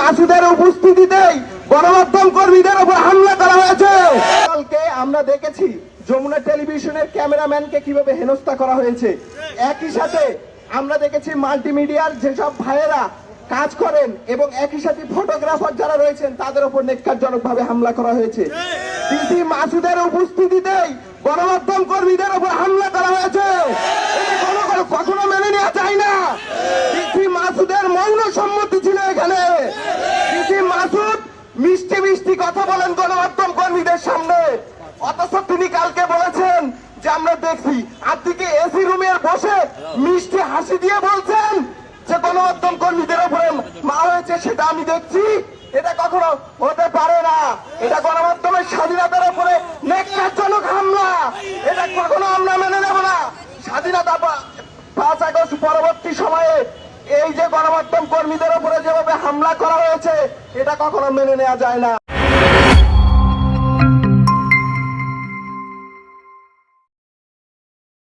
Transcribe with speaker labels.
Speaker 1: মাসুদের উপস্থিতিতেই গণমাধ্যম কর্মীদের উপর হামলা করা হয়েছে। কালকে আমরা দেখেছি যমুনা টেলিভিশনের ক্যামেরাম্যানকে কিভাবে হেনস্থা করা হয়েছে। একই সাথে আমরা দেখেছি মাল্টিমিডিয়ার যেসব ভাইয়েরা কাজ করেন এবং একই সাথে ফটোগ্রাফার যারা রয়েছেন তাদের উপর নেককারজনকভাবে হামলা করা হয়েছে। ডিসি মাসুদের উপস্থিতিতেই গণমাধ্যম কর্মীদের উপর হামলা করা হয়েছে। এটা কখনো মেনে নেওয়া যায় না। ডিসি মাসুদের মৌন সম্মতি ছিল এখানে। ডিসি মাসুদ মিষ্টি মিষ্টি কথা বলেন গণমাধ্যম কর্মীদের সামনে, অথচ তিনি কালকে বলেছেন যে আমরা দেখছি, আপনি এসি রুমের বসে মিষ্টি হাসি দিয়ে বলছেন যে গণমাধ্যম কর্মীদের উপরে মারা হয়েছে, সেটা আমি দেখছি। এটা কখনো হতে পারে না। এটা গণমাধ্যমের স্বাধীনতার উপরে নেককারজনক হামলা। এটা কখনো আমরা মেনে নেব না। স্বাধীনতা 5 আগস্ট পরবর্তী সময়ে এই যে গণমাধ্যম কর্মীদের উপরে যেভাবে হামলা করা হয়েছে, এটা কখনো মেনে নেওয়া যায় না।